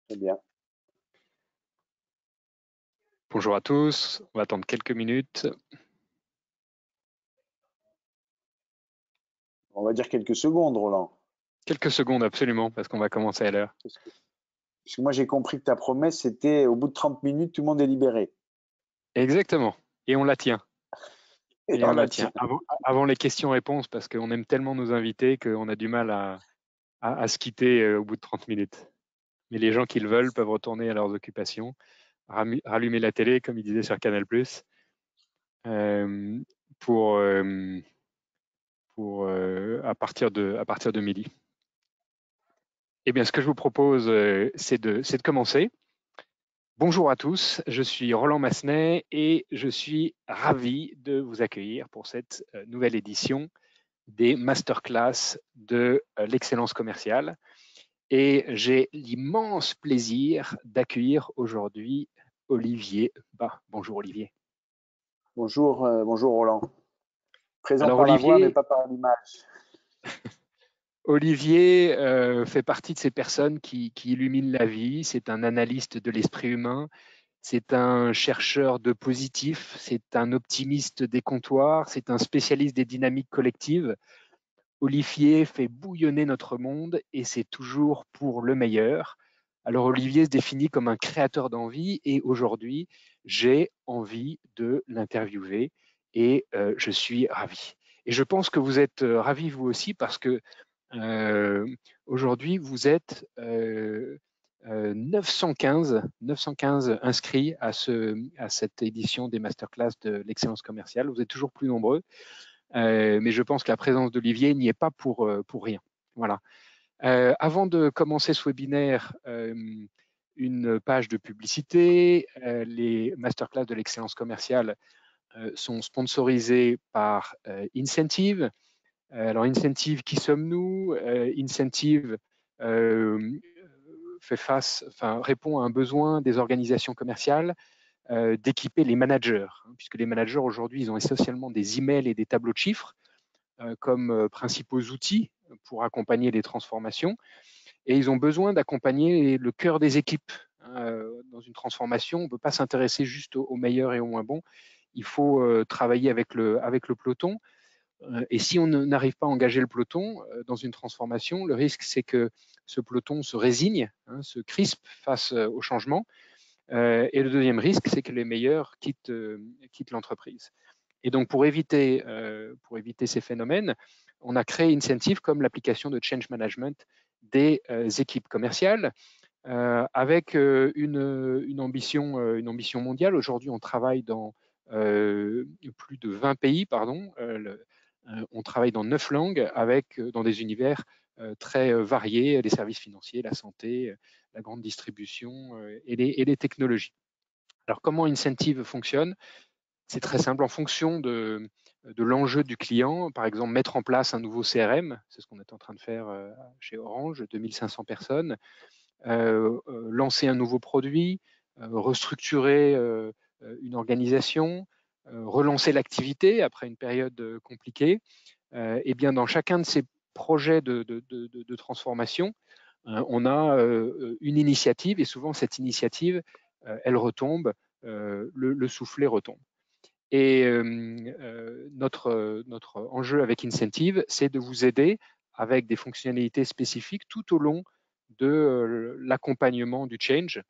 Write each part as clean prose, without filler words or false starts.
Très bien. Bonjour à tous, on va attendre quelques minutes. On va dire quelques secondes, Roland. Quelques secondes absolument, parce qu'on va commencer à l'heure. Parce que moi, j'ai compris que ta promesse, c'était au bout de 30 minutes, tout le monde est libéré. Exactement, et on la tient. Et Et on on la la tient. tient. Avant les questions-réponses, parce qu'on aime tellement nos invités qu'on a du mal à se quitter au bout de 30 minutes. Mais les gens qui le veulent peuvent retourner à leurs occupations, rallumer la télé, comme ils disaient sur Canal+, euh, pour, à partir de midi. Eh bien, ce que je vous propose, c'est de commencer. Bonjour à tous, je suis Roland Massenet et je suis ravi de vous accueillir pour cette nouvelle édition des masterclass de l'excellence commerciale. Et j'ai l'immense plaisir d'accueillir aujourd'hui Olivier Bas. Bonjour Olivier. Bonjour Roland. Présent Alors par la voix, mais Olivier, pas par l'image. Olivier fait partie de ces personnes qui illuminent la vie. C'est un analyste de l'esprit humain. C'est un chercheur de positif, c'est un optimiste des comptoirs, c'est un spécialiste des dynamiques collectives. Olivier fait bouillonner notre monde et c'est toujours pour le meilleur. Alors Olivier se définit comme un créateur d'envie et aujourd'hui, j'ai envie de l'interviewer et je suis ravi. Et je pense que vous êtes ravis vous aussi parce que euh, aujourd'hui, vous êtes 915 inscrits à cette édition des masterclass de l'excellence commerciale. Vous êtes toujours plus nombreux, mais je pense que la présence d'Olivier n'y est pas pour rien. Voilà. Avant de commencer ce webinaire, une page de publicité. Les masterclass de l'excellence commerciale sont sponsorisés par Incentive. Alors, Incentive, qui sommes-nous? Incentive répond à un besoin des organisations commerciales d'équiper les managers, hein, puisque les managers aujourd'hui, ils ont essentiellement des emails et des tableaux de chiffres comme principaux outils pour accompagner les transformations, et ils ont besoin d'accompagner le cœur des équipes. Dans une transformation, on ne peut pas s'intéresser juste aux meilleurs et aux moins bons. Il faut travailler avec le peloton. Et si on n'arrive pas à engager le peloton dans une transformation, le risque, c'est que ce peloton se résigne, hein, se crispe face au changement. Et le deuxième risque, c'est que les meilleurs quittent l'entreprise. Et donc, pour éviter ces phénomènes, on a créé Incentive comme l'application de change management des équipes commerciales avec une ambition mondiale. Aujourd'hui, on travaille dans plus de 20 pays, pardon. On travaille dans 9 langues avec dans des univers très variés, les services financiers, la santé, la grande distribution et les technologies. Alors, comment Incentive fonctionne? C'est très simple. En fonction de l'enjeu du client, par exemple, mettre en place un nouveau CRM, c'est ce qu'on est en train de faire chez Orange, 2500 personnes, lancer un nouveau produit, restructurer une organisation, relancer l'activité après une période compliquée. Et bien dans chacun de ces projets de transformation, on a une initiative et souvent cette initiative, elle retombe, le soufflet retombe. Et notre enjeu avec Incentive, c'est de vous aider avec des fonctionnalités spécifiques tout au long de l'accompagnement du change,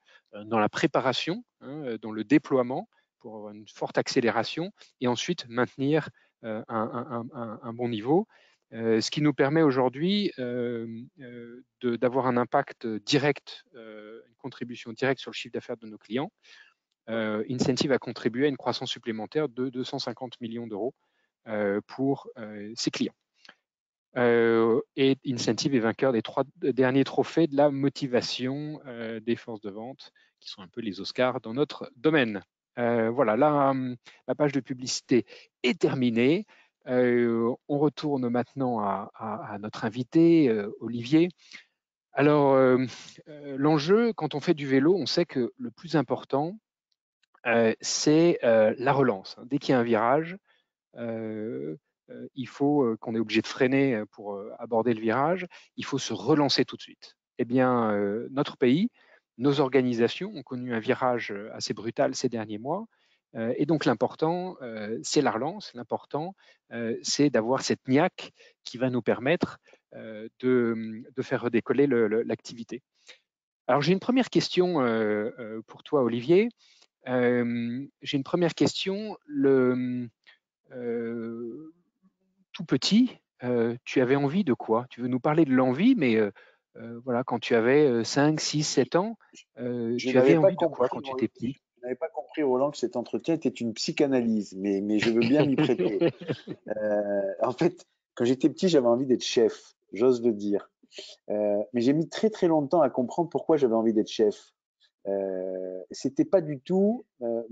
dans la préparation, hein, dans le déploiement pour avoir une forte accélération et ensuite maintenir un bon niveau. Ce qui nous permet aujourd'hui d'avoir un impact direct, une contribution directe sur le chiffre d'affaires de nos clients. Incentive a contribué à une croissance supplémentaire de 250 millions d'euros pour ses clients. Et Incentive est vainqueur des 3 derniers trophées de la motivation des forces de vente, qui sont un peu les Oscars dans notre domaine. Voilà, la page de publicité est terminée. On retourne maintenant à notre invité, Olivier. Alors, l'enjeu, quand on fait du vélo, on sait que le plus important, c'est la relance. Dès qu'il y a un virage, il faut qu'on est obligé de freiner pour aborder le virage, il faut se relancer tout de suite. Eh bien, notre pays nos organisations ont connu un virage assez brutal ces derniers mois. Et donc l'important, c'est la relance. L'important, c'est d'avoir cette niaque qui va nous permettre de faire redécoller l'activité. Alors j'ai une première question pour toi, Olivier. J'ai une première question. Tout petit, tu avais envie de quoi? Tu veux nous parler de l'envie, mais voilà, quand tu avais 5, 6, 7 ans, Je tu avais n'avais pas envie de quoi compris, quand tu étais petit? je n'avais pas compris, Roland, que cet entretien était une psychanalyse, mais je veux bien m'y prêter. En fait, quand j'étais petit, j'avais envie d'être chef, j'ose le dire. Mais j'ai mis très très longtemps à comprendre pourquoi j'avais envie d'être chef. C'était pas du tout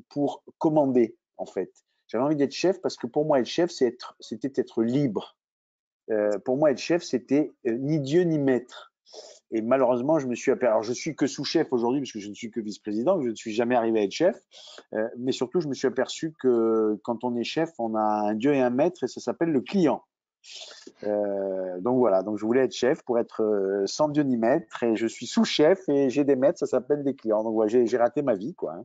pour commander, en fait. J'avais envie d'être chef parce que pour moi, être chef, c'était être libre. Pour moi, être chef, c'était ni Dieu ni maître. Et malheureusement, je me suis aperçu. Alors, je suis que sous-chef aujourd'hui parce que je ne suis que vice-président, je ne suis jamais arrivé à être chef. Mais surtout, je me suis aperçu que quand on est chef, on a un Dieu et un maître et ça s'appelle le client. Donc voilà, donc je voulais être chef pour être sans Dieu ni maître et je suis sous-chef et j'ai des maîtres, ça s'appelle des clients. Donc voilà, j'ai raté ma vie, quoi.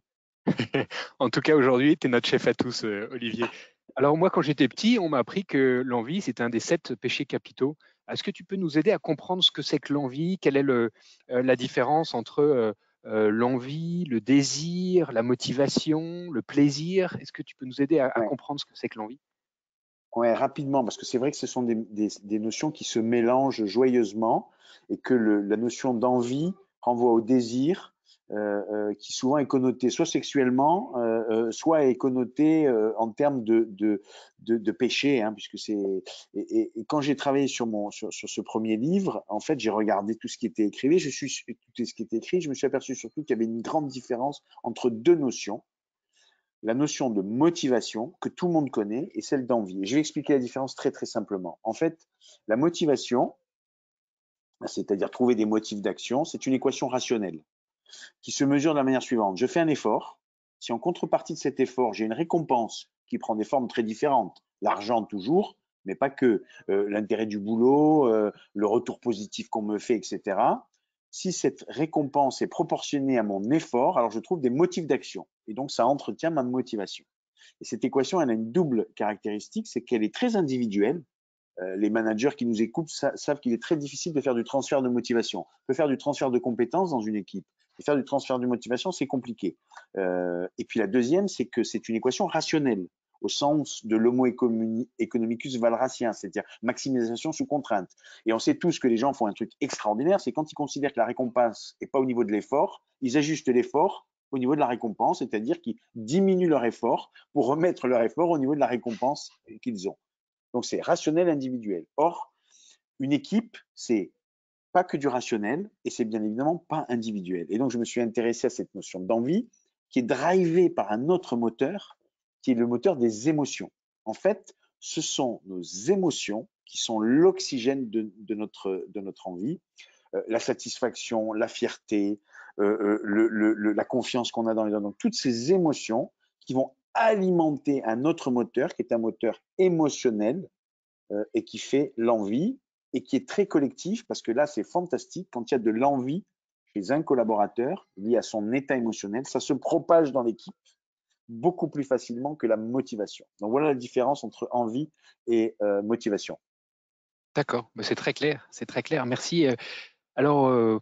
En tout cas, aujourd'hui, tu es notre chef à tous, Olivier. Alors moi, quand j'étais petit, on m'a appris que l'envie, c'est un des 7 péchés capitaux. Est-ce que tu peux nous aider à comprendre ce que c'est que l'envie? Quelle est la différence entre l'envie, le désir, la motivation, le plaisir? Est-ce que tu peux nous aider à Ouais. comprendre ce que c'est que l'envie? Ouais, rapidement, parce que c'est vrai que ce sont des notions qui se mélangent joyeusement et que la notion d'envie renvoie au désir, qui souvent est connoté soit sexuellement, soit est connoté en termes de péché, hein, puisque c'est. Et quand j'ai travaillé sur ce premier livre, en fait, j'ai regardé tout ce qui était écrit, tout ce qui était écrit, je me suis aperçu surtout qu'il y avait une grande différence entre deux notions, la notion de motivation que tout le monde connaît et celle d'envie. Et je vais expliquer la différence très très simplement. En fait, la motivation, c'est-à-dire trouver des motifs d'action, c'est une équation rationnelle qui se mesure de la manière suivante. Je fais un effort. Si en contrepartie de cet effort, j'ai une récompense qui prend des formes très différentes, l'argent toujours, mais pas que, l'intérêt du boulot, le retour positif qu'on me fait, etc. Si cette récompense est proportionnée à mon effort, alors je trouve des motifs d'action. Et donc, ça entretient ma motivation. Et cette équation, elle a une double caractéristique, c'est qu'elle est très individuelle. Les managers qui nous écoutent savent qu'il est très difficile de faire du transfert de motivation. On peut faire du transfert de compétences dans une équipe. Et faire du transfert de motivation, c'est compliqué. Et puis la deuxième, c'est que c'est une équation rationnelle, au sens de l'homo economicus valracien, c'est-à-dire maximisation sous contrainte. Et on sait tous que les gens font un truc extraordinaire, c'est quand ils considèrent que la récompense n'est pas au niveau de l'effort, ils ajustent l'effort au niveau de la récompense, c'est-à-dire qu'ils diminuent leur effort pour remettre leur effort au niveau de la récompense qu'ils ont. Donc c'est rationnel individuel. Or, une équipe, c'est pas que du rationnel et c'est bien évidemment pas individuel. Et donc je me suis intéressé à cette notion d'envie qui est drivée par un autre moteur, qui est le moteur des émotions. En fait, ce sont nos émotions qui sont l'oxygène de notre envie. La satisfaction, la fierté, la confiance qu'on a dans les autres. Donc toutes ces émotions qui vont alimenter un autre moteur qui est un moteur émotionnel et qui fait l'envie et qui est très collectif parce que là, c'est fantastique. Quand il y a de l'envie chez un collaborateur lié à son état émotionnel, ça se propage dans l'équipe beaucoup plus facilement que la motivation. Donc voilà la différence entre envie et motivation. D'accord, c'est très clair, c'est très clair. Merci. Alors,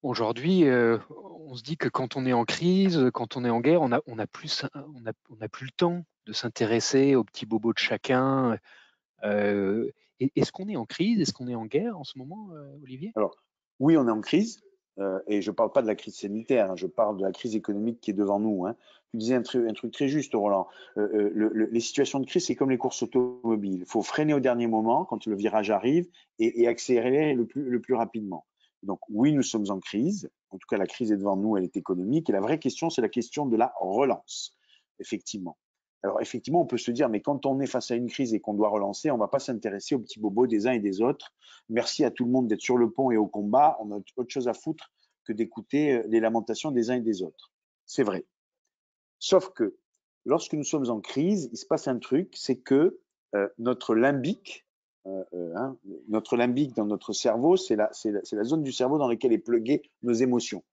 aujourd'hui, on se dit que quand on est en crise, quand on est en guerre, on a plus le temps de s'intéresser aux petits bobos de chacun. Est-ce qu'on est en crise? Est-ce qu'on est en guerre en ce moment, Olivier? Alors, oui, on est en crise, et je ne parle pas de la crise sanitaire, hein, je parle de la crise économique qui est devant nous. Hein. Tu disais un truc très juste, Roland. Les situations de crise, c'est comme les courses automobiles. Il faut freiner au dernier moment quand le virage arrive et accélérer le plus rapidement. Donc, oui, nous sommes en crise. En tout cas, la crise est devant nous, elle est économique. Et la vraie question, c'est la question de la relance, effectivement. Alors effectivement, on peut se dire, mais quand on est face à une crise et qu'on doit relancer, on ne va pas s'intéresser aux petits bobos des uns et des autres. Merci à tout le monde d'être sur le pont et au combat. On a autre chose à foutre que d'écouter les lamentations des uns et des autres. C'est vrai. Sauf que lorsque nous sommes en crise, il se passe un truc, c'est que notre limbique, notre limbique dans notre cerveau, c'est la zone du cerveau dans laquelle est pluguée nos émotions.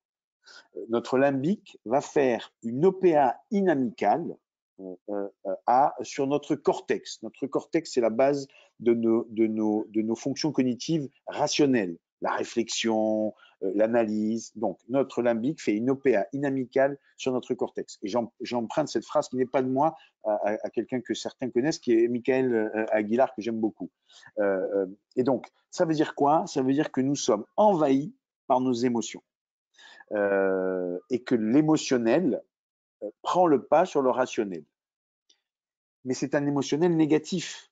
Notre limbique va faire une OPA inamicale sur notre cortex. Notre cortex, c'est la base de nos fonctions cognitives rationnelles, la réflexion, l'analyse. Donc, notre limbique fait une OPA inamicale sur notre cortex. Et j'emprunte cette phrase qui n'est pas de moi à quelqu'un que certains connaissent, qui est Michael Aguilar, que j'aime beaucoup. Et donc, ça veut dire quoi? Ça veut dire que nous sommes envahis par nos émotions. Et que l'émotionnel prend le pas sur le rationnel. Mais c'est un émotionnel négatif.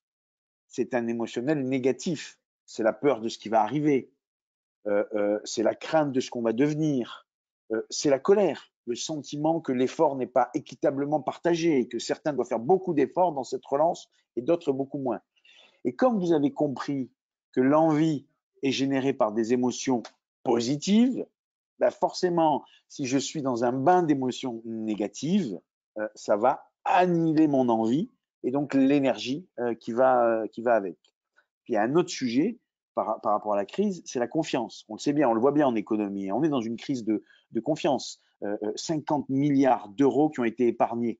C'est un émotionnel négatif. C'est la peur de ce qui va arriver. C'est la crainte de ce qu'on va devenir. C'est la colère, le sentiment que l'effort n'est pas équitablement partagé et que certains doivent faire beaucoup d'efforts dans cette relance et d'autres beaucoup moins. Et comme vous avez compris que l'envie est générée par des émotions positives, ben forcément, si je suis dans un bain d'émotions négatives, ça va annihiler mon envie et donc l'énergie qui va avec. Puis il y a un autre sujet par rapport à la crise, c'est la confiance. On le sait bien, on le voit bien en économie. On est dans une crise de confiance. 50 milliards d'euros qui ont été épargnés.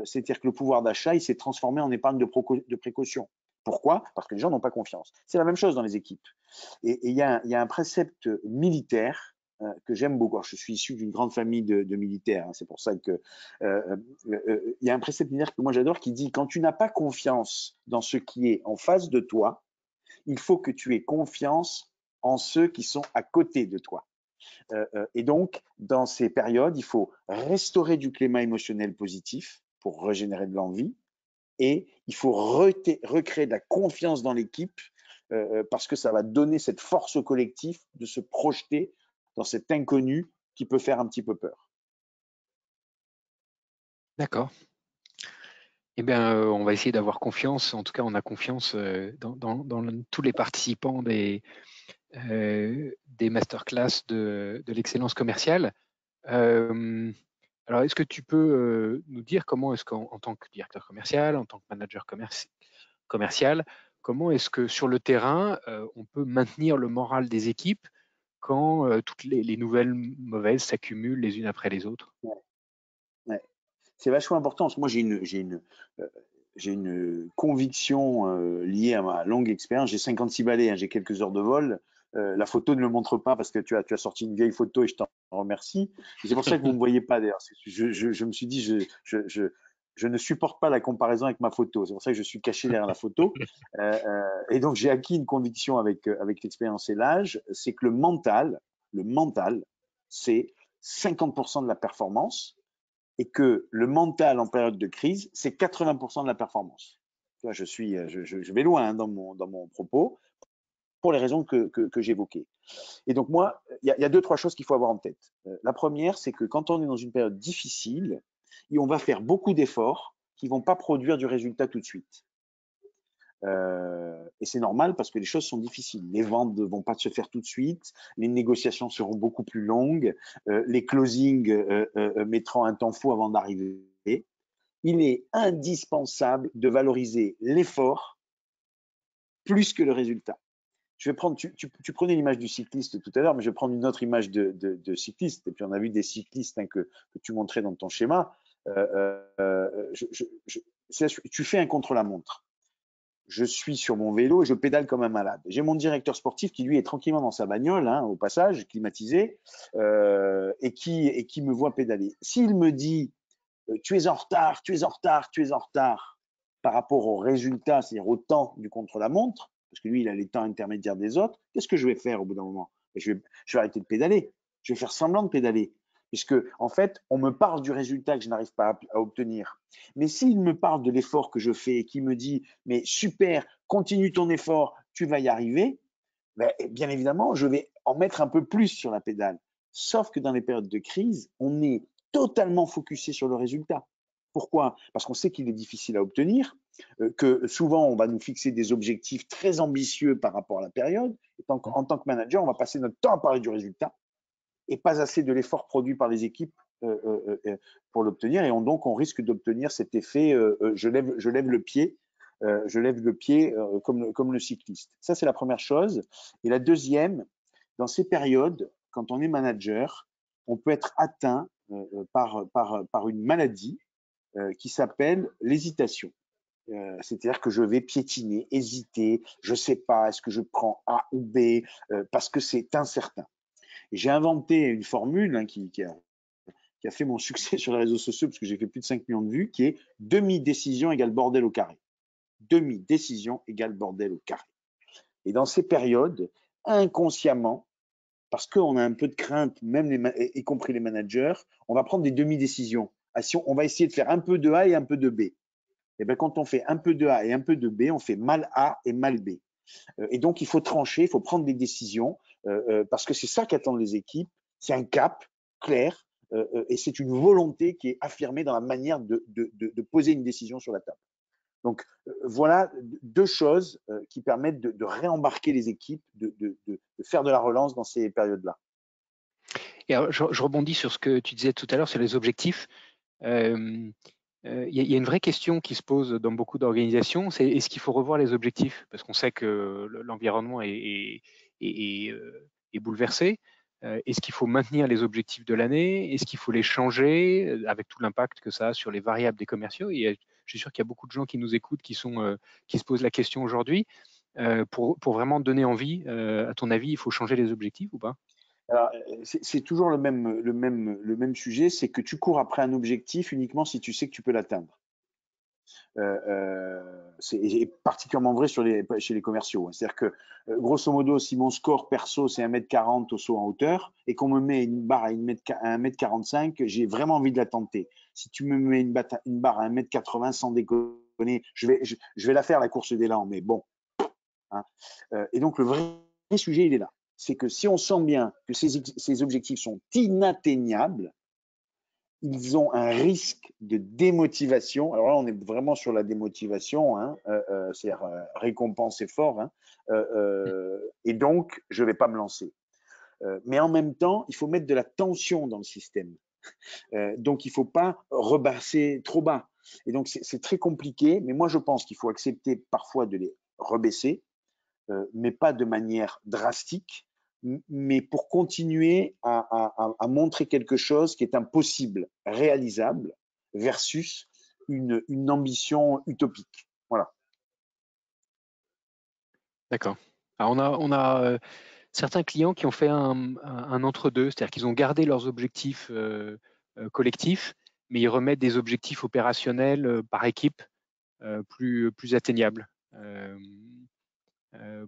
C'est-à-dire que le pouvoir d'achat, il s'est transformé en épargne de précaution. Pourquoi? Parce que les gens n'ont pas confiance. C'est la même chose dans les équipes. Et il y a un précepte militaire que j'aime beaucoup. Alors, je suis issu d'une grande famille de militaires, hein, c'est pour ça que il y a un précepte militaire que moi j'adore qui dit quand tu n'as pas confiance dans ce qui est en face de toi, il faut que tu aies confiance en ceux qui sont à côté de toi. Et donc, dans ces périodes, il faut restaurer du climat émotionnel positif pour régénérer de l'envie et il faut recréer de la confiance dans l'équipe parce que ça va donner cette force au collectif de se projeter dans cet inconnu qui peut faire un petit peu peur. D'accord. Eh bien, on va essayer d'avoir confiance. En tout cas, on a confiance dans tous les participants des masterclass de l'excellence commerciale. Alors, est-ce que tu peux nous dire comment est-ce qu'en tant que directeur commercial, en tant que manager commercial, comment est-ce que sur le terrain, on peut maintenir le moral des équipes quand toutes les nouvelles mauvaises s'accumulent les unes après les autres? Ouais, ouais. C'est vachement important parce que moi j'ai une conviction liée à ma longue expérience. J'ai 56 balais, hein, j'ai quelques heures de vol. La photo ne le montre pas parce que tu as sorti une vieille photo et je t'en remercie. C'est pour ça que vous ne me voyez pas d'ailleurs. Je me suis dit, je ne supporte pas la comparaison avec ma photo. C'est pour ça que je suis caché derrière la photo. Et donc j'ai acquis une conviction avec l'expérience et l'âge, c'est que le mental, c'est 50% de la performance et que le mental en période de crise, c'est 80% de la performance. Je vais loin hein, dans mon propos pour les raisons que j'évoquais. Et donc moi, il y a deux, trois choses qu'il faut avoir en tête. La première, c'est que quand on est dans une période difficile, on va faire beaucoup d'efforts qui ne vont pas produire du résultat tout de suite. Et c'est normal parce que les choses sont difficiles. Les ventes ne vont pas se faire tout de suite, les négociations seront beaucoup plus longues, les closings mettront un temps fou avant d'arriver. Il est indispensable de valoriser l'effort plus que le résultat. Je vais prendre, tu prenais l'image du cycliste tout à l'heure, mais je vais prendre une autre image de cycliste. Et puis on a vu des cyclistes hein, que tu montrais dans ton schéma. Tu fais un contre-la-montre. Je suis sur mon vélo et je pédale comme un malade. J'ai mon directeur sportif qui, lui, est tranquillement dans sa bagnole, hein, au passage, climatisé, et qui me voit pédaler. S'il me dit tu es en retard, tu es en retard, tu es en retard par rapport au résultat, c'est-à-dire au temps du contre-la-montre, parce que lui, il a les temps intermédiaires des autres, qu'est-ce que je vais faire au bout d'un moment? Je vais arrêter de pédaler. Je vais faire semblant de pédaler. Puisque, en fait, on me parle du résultat que je n'arrive pas à obtenir. Mais s'il me parle de l'effort que je fais et qu'il me dit, mais super, continue ton effort, tu vas y arriver, ben, bien évidemment, je vais en mettre un peu plus sur la pédale. Sauf que dans les périodes de crise, on est totalement focusé sur le résultat. Pourquoi? Parce qu'on sait qu'il est difficile à obtenir, que souvent on va nous fixer des objectifs très ambitieux par rapport à la période. Et en tant que manager, on va passer notre temps à parler du résultat et pas assez de l'effort produit par les équipes pour l'obtenir. Et donc, on risque d'obtenir cet effet je lève le pied, comme le cycliste. Ça, c'est la première chose. Et la deuxième, dans ces périodes, quand on est manager, on peut être atteint par une maladie qui s'appelle l'hésitation. C'est-à-dire que je vais piétiner, hésiter, je ne sais pas, est-ce que je prends A ou B, parce que c'est incertain. J'ai inventé une formule qui a fait mon succès sur les réseaux sociaux, parce que j'ai fait plus de 5 millions de vues, qui est demi-décision égale bordel au carré. Demi-décision égale bordel au carré. Et dans ces périodes, inconsciemment, parce qu'on a un peu de crainte, même y compris les managers, on va prendre des demi-décisions. On va essayer de faire un peu de A et un peu de B. Et bien, quand on fait un peu de A et un peu de B, on fait mal A et mal B. Et donc, il faut trancher, il faut prendre des décisions, parce que c'est ça qu'attendent les équipes. C'est un cap clair, et c'est une volonté qui est affirmée dans la manière de poser une décision sur la table. Donc, voilà deux choses qui permettent de réembarquer les équipes, de faire de la relance dans ces périodes-là. Et alors, je rebondis sur ce que tu disais tout à l'heure sur les objectifs. Il y a une vraie question qui se pose dans beaucoup d'organisations, c'est est-ce qu'il faut revoir les objectifs? Parce qu'on sait que l'environnement est bouleversé. Est-ce qu'il faut maintenir les objectifs de l'année? Est-ce qu'il faut les changer avec tout l'impact que ça a sur les variables des commerciaux? Et je suis sûr qu'il y a beaucoup de gens qui nous écoutent qui se posent la question aujourd'hui. Pour vraiment donner envie, à ton avis, il faut changer les objectifs ou pas? Alors, c'est toujours le même sujet, c'est que tu cours après un objectif uniquement si tu sais que tu peux l'atteindre. C'est particulièrement vrai chez les commerciaux. C'est-à-dire que, grosso modo, si mon score perso, c'est 1m40 au saut en hauteur, et qu'on me met une barre à 1m45, j'ai vraiment envie de la tenter. Si tu me mets une barre à 1m80, sans déconner, je vais la faire, la course d'élan, mais bon. Hein. Et donc, le vrai sujet, il est là. C'est que si on sent bien que ces objectifs sont inatteignables, ils ont un risque de démotivation. Alors là, on est vraiment sur la démotivation, hein, c'est-à-dire récompense fort, hein, et donc je ne vais pas me lancer. Mais en même temps, il faut mettre de la tension dans le système. Donc il ne faut pas rebasser trop bas. Et donc c'est très compliqué, mais moi je pense qu'il faut accepter parfois de les rebaisser, mais pas de manière drastique, mais pour continuer à montrer quelque chose qui est impossible, réalisable, versus une ambition utopique. Voilà. D'accord. Alors on a certains clients qui ont fait un entre-deux, c'est-à-dire qu'ils ont gardé leurs objectifs collectifs, mais ils remettent des objectifs opérationnels par équipe plus atteignables.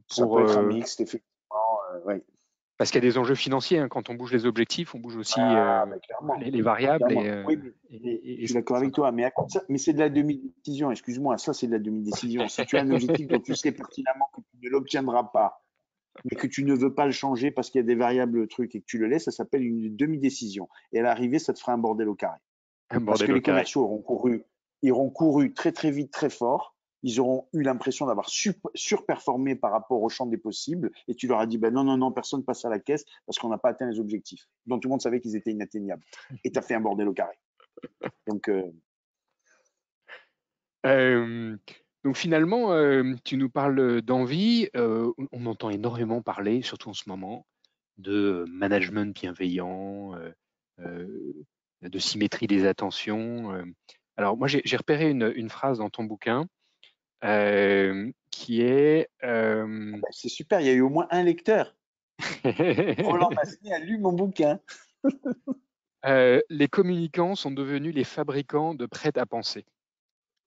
Ça peut être un mixte, effectivement. Ouais. Parce qu'il y a des enjeux financiers, hein. Quand on bouge les objectifs, on bouge aussi Mais clairement, les variables. clairement. Oui, mais je suis d'accord avec toi. Mais c'est de la demi-décision. Excuse-moi, ça c'est de la demi-décision. Si tu as un objectif dont tu sais pertinemment que tu ne l'obtiendras pas, mais que tu ne veux pas le changer parce qu'il y a des variables trucs et que tu le laisses, ça s'appelle une demi-décision. Et à l'arrivée, ça te fera un bordel au carré. Parce que les commerciaux auront couru très très vite, très fort. Ils auront eu l'impression d'avoir surperformé par rapport au champ des possibles. Et tu leur as dit, ben non, non, non, personne passe à la caisse parce qu'on n'a pas atteint les objectifs dont tout le monde savait qu'ils étaient inatteignables. Et tu as fait un bordel au carré. Donc, donc finalement, tu nous parles d'envie. On entend énormément parler, surtout en ce moment, de management bienveillant, de symétrie des attentions. Alors moi, j'ai repéré une phrase dans ton bouquin qui est c'est super, il y a eu au moins un lecteur. Roland Massenet a lu mon bouquin. Les communicants sont devenus les fabricants de prêt-à-penser.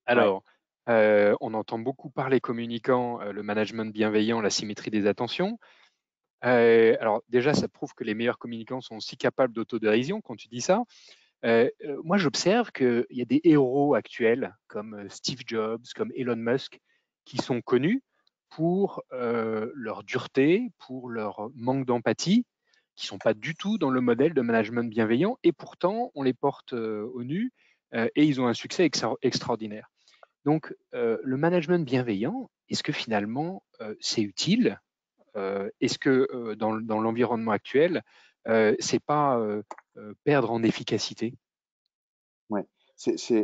Alors, on entend beaucoup parler communicants, le management bienveillant, la symétrie des attentions. Alors déjà, ça prouve que les meilleurs communicants sont aussi capables d'autodérision quand tu dis ça. Moi, j'observe qu'il y a des héros actuels comme Steve Jobs, comme Elon Musk, qui sont connus pour leur dureté, pour leur manque d'empathie, qui ne sont pas du tout dans le modèle de management bienveillant, et pourtant, on les porte au nu, et ils ont un succès extraordinaire. Donc, le management bienveillant, est-ce que finalement, c'est utile? Est-ce que dans l'environnement actuel, c'est pas perdre en efficacité? Ouais.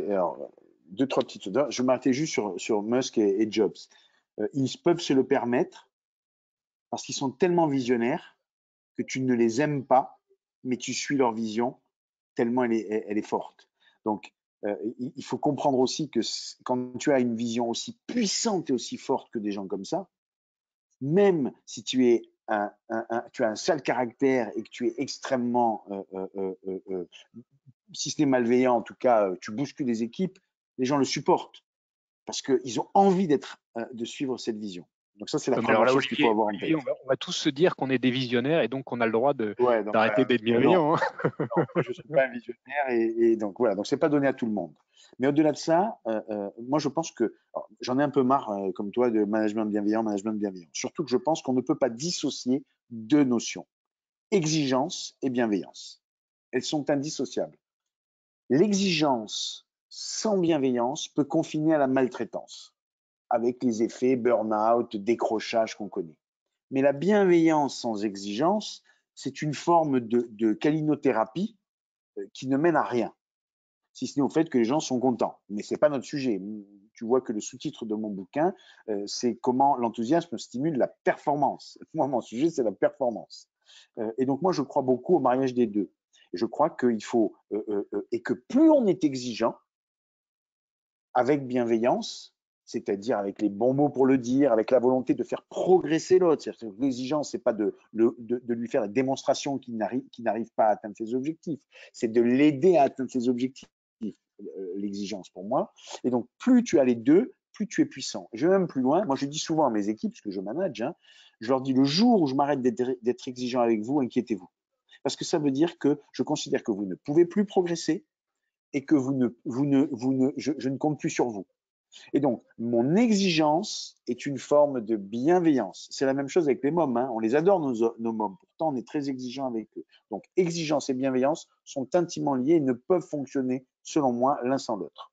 Alors, deux, trois petites choses. Je m'arrêtais juste sur Musk et Jobs. Ils peuvent se le permettre parce qu'ils sont tellement visionnaires que tu ne les aimes pas mais tu suis leur vision tellement elle est forte. Donc, il faut comprendre aussi que quand tu as une vision aussi puissante et aussi forte que des gens comme ça, même si tu as un sale caractère et que tu es extrêmement, si ce n'est malveillant, en tout cas, tu bouscules les équipes, les gens le supportent parce qu'ils ont envie de suivre cette vision. Donc ça, c'est la Alors première là, chose qu'il faut avoir en tête. on va tous se dire qu'on est des visionnaires et donc on a le droit Ouais, donc d'arrêter d'être non, bienveillant. Hein. non, moi je suis pas un visionnaire et donc voilà, donc c'est pas donné à tout le monde. Mais au-delà de ça, moi je pense que j'en ai un peu marre, comme toi, de management bienveillant, management bienveillant. Surtout que je pense qu'on ne peut pas dissocier deux notions, exigence et bienveillance. Elles sont indissociables. L'exigence sans bienveillance peut confiner à la maltraitance, avec les effets burn-out, décrochage qu'on connaît. Mais la bienveillance sans exigence, c'est une forme de câlinothérapie qui ne mène à rien, si ce n'est au fait que les gens sont contents. Mais ce n'est pas notre sujet. Tu vois que le sous-titre de mon bouquin, c'est comment l'enthousiasme stimule la performance. Moi, mon sujet, c'est la performance. Et donc, moi, je crois beaucoup au mariage des deux. Je crois qu'il faut, et que plus on est exigeant, avec bienveillance, c'est-à-dire avec les bons mots pour le dire, avec la volonté de faire progresser l'autre. L'exigence, c'est pas de lui faire la démonstration qu'il n'arrive pas à atteindre ses objectifs, c'est de l'aider à atteindre ses objectifs, l'exigence pour moi. Et donc, plus tu as les deux, plus tu es puissant. Je vais même plus loin. Moi, je dis souvent à mes équipes, parce que je manage, hein, je leur dis, le jour où je m'arrête d'être exigeant avec vous, inquiétez-vous. Parce que ça veut dire que je considère que vous ne pouvez plus progresser et que je ne compte plus sur vous. Et donc, mon exigence est une forme de bienveillance. C'est la même chose avec les mômes. Hein. On les adore, nos mômes. Pourtant, on est très exigeant avec eux. Donc, exigence et bienveillance sont intimement liés et ne peuvent fonctionner, selon moi, l'un sans l'autre.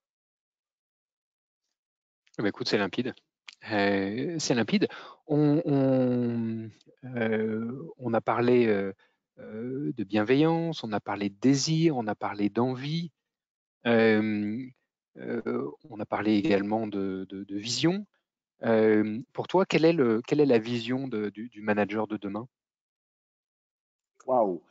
Bah, écoute, c'est limpide. C'est limpide. On a parlé de bienveillance, on a parlé de désir, on a parlé d'envie, on a parlé également de vision. Pour toi, quelle est la vision du manager de demain? Waouh.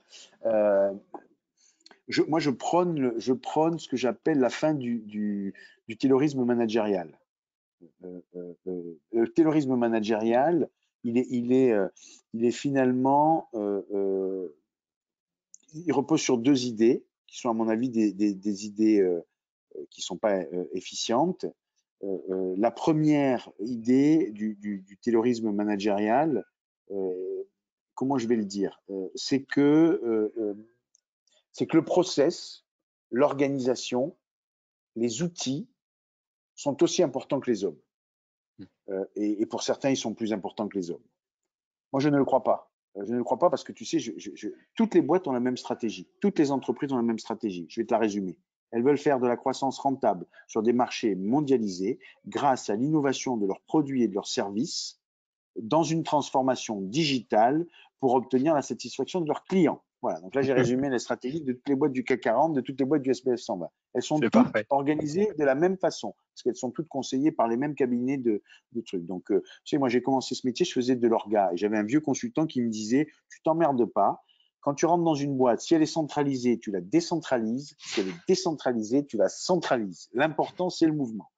Moi, je prône ce que j'appelle la fin du taylorisme managérial. Le taylorisme managérial, il est finalement, il repose sur deux idées qui sont à mon avis des idées qui ne sont pas efficientes. La première idée du taylorisme managérial, comment je vais le dire, c'est que le process, l'organisation, les outils sont aussi importants que les hommes. Et pour certains, ils sont plus importants que les hommes. Moi, je ne le crois pas. Je ne le crois pas parce que tu sais, toutes les boîtes ont la même stratégie. Toutes les entreprises ont la même stratégie. Je vais te la résumer. Elles veulent faire de la croissance rentable sur des marchés mondialisés grâce à l'innovation de leurs produits et de leurs services dans une transformation digitale pour obtenir la satisfaction de leurs clients. Voilà, donc là j'ai résumé les stratégies de toutes les boîtes du CAC 40, de toutes les boîtes du SBF 120. Elles sont C'est toutes parfait. organisées de la même façon, parce qu'elles sont toutes conseillées par les mêmes cabinets de trucs. Donc, tu sais, moi j'ai commencé ce métier, je faisais de l'orga, et j'avais un vieux consultant qui me disait, tu t'emmerdes pas, quand tu rentres dans une boîte, si elle est centralisée, tu la décentralises, si elle est décentralisée, tu la centralises. L'important, c'est le mouvement.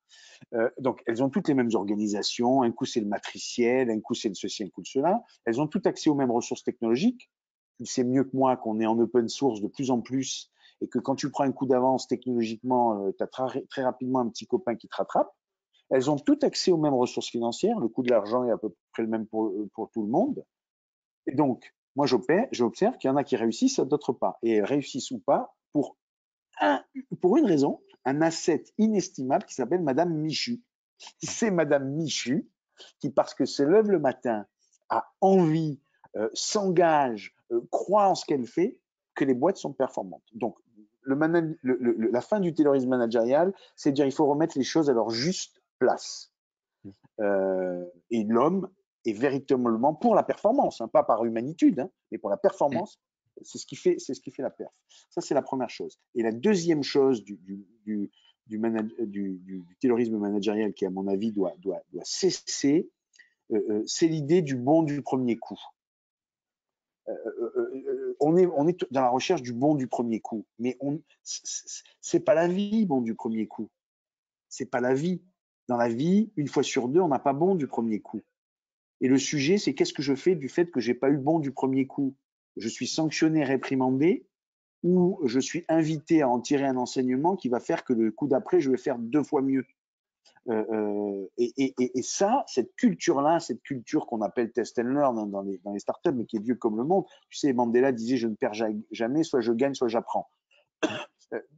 Donc, elles ont toutes les mêmes organisations. Un coup, c'est le matriciel, un coup, c'est le ceci, un coup, cela. Elles ont toutes accès aux mêmes ressources technologiques. Tu sais mieux que moi qu'on est en open source de plus en plus et que quand tu prends un coup d'avance technologiquement, tu as très rapidement un petit copain qui te rattrape. Elles ont toutes accès aux mêmes ressources financières. Le coût de l'argent est à peu près le même pour tout le monde. Et donc, moi, j'observe qu'il y en a qui réussissent, d'autres pas. Et elles réussissent ou pas pour une raison, un asset inestimable qui s'appelle Madame Michu. C'est Madame Michu qui, parce que se lève le matin, a envie, s'engage, croit en ce qu'elle fait, que les boîtes sont performantes. Donc, la fin du taylorisme managérial, c'est de dire il faut remettre les choses à leur juste place. Et l'homme est véritablement pour la performance, hein, pas par humanitude, hein, mais pour la performance. C'est ce qui fait la perf. Ça, c'est la première chose. Et la deuxième chose du taylorisme managérial qui, à mon avis, doit cesser, c'est l'idée du bon du premier coup. on est dans la recherche du bon du premier coup, mais c'est pas la vie, bon du premier coup. C'est pas la vie. Dans la vie, une fois sur deux, on n'a pas bon du premier coup. Et le sujet, c'est qu'est-ce que je fais du fait que j'ai pas eu bon du premier coup? Je suis sanctionné, réprimandé, ou je suis invité à en tirer un enseignement qui va faire que le coup d'après, je vais faire 2 fois mieux. Et ça, cette culture-là, cette culture qu'on appelle test and learn dans les startups, mais qui est vieux comme le monde. Tu sais, Mandela disait, je ne perds jamais, soit je gagne, soit j'apprends.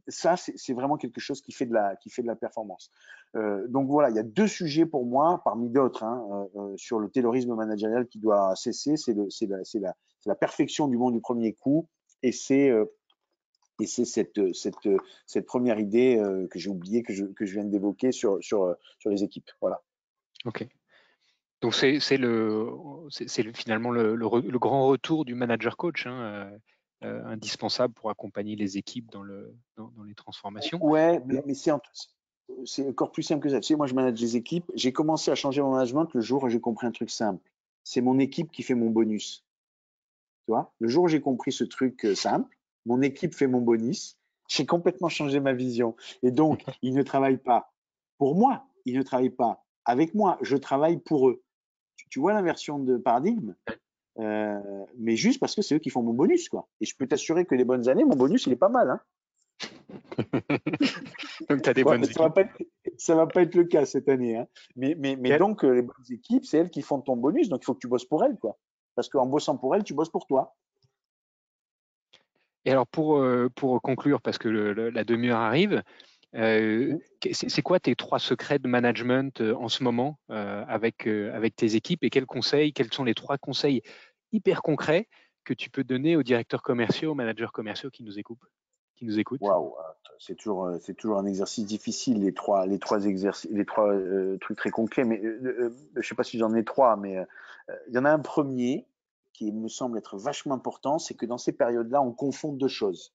Ça, c'est vraiment quelque chose qui fait de la performance. Donc voilà, il y a 2 sujets pour moi, parmi d'autres, hein, sur le taylorisme managérial qui doit cesser. C'est la perfection du bon du premier coup, et c'est cette première idée que j'ai oubliée, que je viens d'évoquer sur les équipes. Voilà. Ok. Donc c'est finalement le grand retour du manager coach, hein, indispensable pour accompagner les équipes dans les transformations. Ouais, mais c'est encore plus simple que ça. Tu sais, moi, je manage les équipes. J'ai commencé à changer mon management le jour où j'ai compris un truc simple. C'est mon équipe qui fait mon bonus. Tu vois, le jour où j'ai compris ce truc simple, mon équipe fait mon bonus, j'ai complètement changé ma vision. Et donc, ils ne travaillent pas pour moi, ils ne travaillent pas avec moi, je travaille pour eux. Tu vois l'inversion de paradigme, mais juste parce que c'est eux qui font mon bonus, quoi. Et je peux t'assurer que les bonnes années, mon bonus, il est pas mal, hein. Donc, tu as des Ouais, bonnes équipes. ça va pas être le cas cette année, hein. Mais donc, les bonnes équipes, c'est elles qui font ton bonus, donc il faut que tu bosses pour elles, quoi. Parce qu'en bossant pour elles, tu bosses pour toi. Et alors, pour conclure, parce que la demi-heure arrive, c'est quoi tes 3 secrets de management en ce moment avec tes équipes, et quels sont les 3 conseils hyper concrets que tu peux donner aux directeurs commerciaux, aux managers commerciaux qui nous écoutent? Waouh, c'est toujours un exercice difficile, les trois exercices, les 3 trucs très concrets. Mais je sais pas si j'en ai 3, mais il y en a un premier qui me semble être vachement important, c'est que dans ces périodes-là, on confond 2 choses.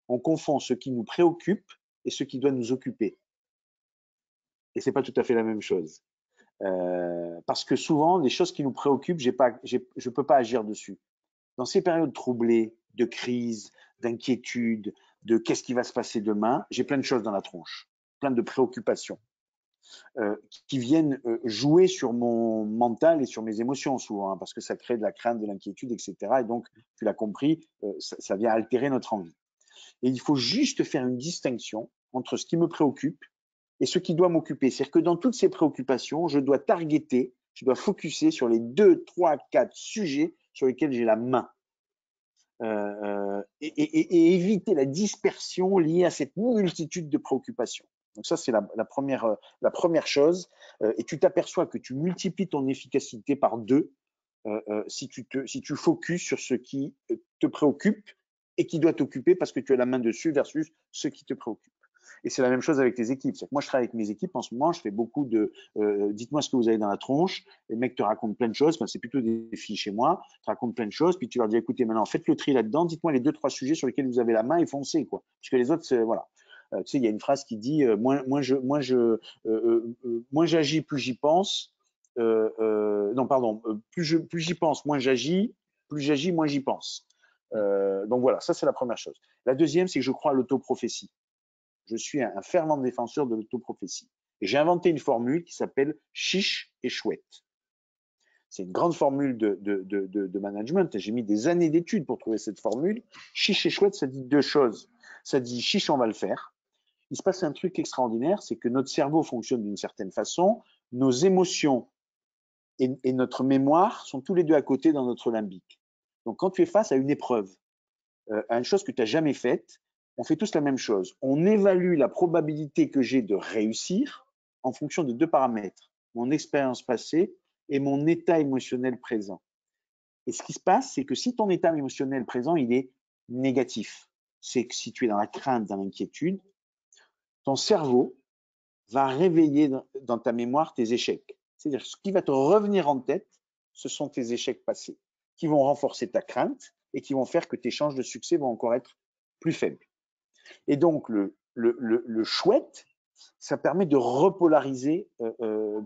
On confond ce qui nous préoccupe et ce qui doit nous occuper. Et c'est pas tout à fait la même chose. Parce que souvent, les choses qui nous préoccupent, je peux pas agir dessus. Dans ces périodes troublées, de crise, d'inquiétude, de qu'est-ce qui va se passer demain, j'ai plein de choses dans la tronche, plein de préoccupations qui viennent jouer sur mon mental et sur mes émotions souvent, hein, parce que ça crée de la crainte, de l'inquiétude, etc. Et donc, tu l'as compris, ça vient altérer notre envie. Et il faut juste faire une distinction entre ce qui me préoccupe et ce qui doit m'occuper. C'est-à-dire que dans toutes ces préoccupations, je dois targeter, je dois focuser sur les 2, 3, 4 sujets sur lesquels j'ai la main. Et éviter la dispersion liée à cette multitude de préoccupations. Donc ça, c'est la première chose. Et tu t'aperçois que tu multiplies ton efficacité par 2 si tu focuses sur ce qui te préoccupe et qui doit t'occuper parce que tu as la main dessus versus ce qui te préoccupe. Et c'est la même chose avec les équipes. Moi, je travaille avec mes équipes en ce moment. Je fais beaucoup de dites-moi ce que vous avez dans la tronche. Les mecs te racontent plein de choses. Enfin, c'est plutôt des filles chez moi. Te racontent plein de choses. Puis tu leur dis écoutez, maintenant, faites le tri là-dedans. Dites-moi les 2-3 sujets sur lesquels vous avez la main et foncez, quoi. Parce que les autres, voilà. Tu sais, il y a une phrase qui dit moins j'agis, plus j'y pense. Non, pardon. Plus j'y pense, moins j'agis. Plus j'agis, moins j'y pense. Donc voilà, ça c'est la première chose. La deuxième, c'est que je crois à l'autoprophétie. Je suis un fervent défenseur de l'autoprophétie. Et j'ai inventé une formule qui s'appelle chiche et chouette. C'est une grande formule de management. J'ai mis des années d'études pour trouver cette formule. Chiche et chouette, ça dit 2 choses. Ça dit chiche, on va le faire. Il se passe un truc extraordinaire, c'est que notre cerveau fonctionne d'une certaine façon. Nos émotions et notre mémoire sont tous les 2 à côté dans notre limbique. Donc quand tu es face à une épreuve, à une chose que tu n'as jamais faite, on fait tous la même chose. On évalue la probabilité que j'ai de réussir en fonction de 2 paramètres, mon expérience passée et mon état émotionnel présent. Et ce qui se passe, c'est que si ton état émotionnel présent, il est négatif, c'est que si tu es dans la crainte, dans l'inquiétude, ton cerveau va réveiller dans ta mémoire tes échecs. C'est-à-dire ce qui va te revenir en tête, ce sont tes échecs passés, qui vont renforcer ta crainte et qui vont faire que tes chances de succès vont encore être plus faibles. Et donc, le chouette, ça permet de repolariser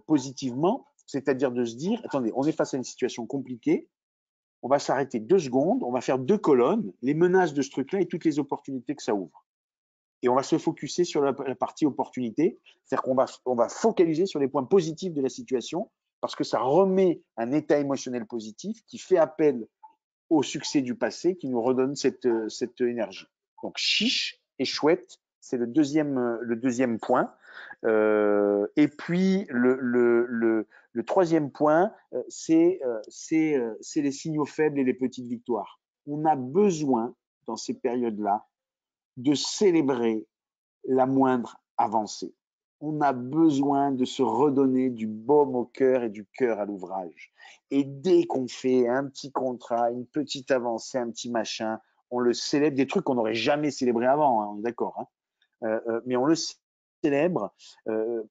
positivement, c'est-à-dire de se dire, attendez, on est face à une situation compliquée, on va s'arrêter 2 secondes, on va faire 2 colonnes, les menaces de ce truc-là et toutes les opportunités que ça ouvre. Et on va se focuser sur la partie opportunité, c'est-à-dire qu'on va focaliser sur les points positifs de la situation parce que ça remet un état émotionnel positif qui fait appel au succès du passé, qui nous redonne cette énergie. Donc chiche et chouette, c'est le deuxième point. Et puis le troisième point, c'est les signaux faibles et les petites victoires. On a besoin, dans ces périodes-là, de célébrer la moindre avancée. On a besoin de se redonner du baume au cœur et du cœur à l'ouvrage. Et dès qu'on fait un petit contrat, une petite avancée, un petit machin, on le célèbre, des trucs qu'on n'aurait jamais célébrés avant, hein, on est d'accord, hein, mais on le célèbre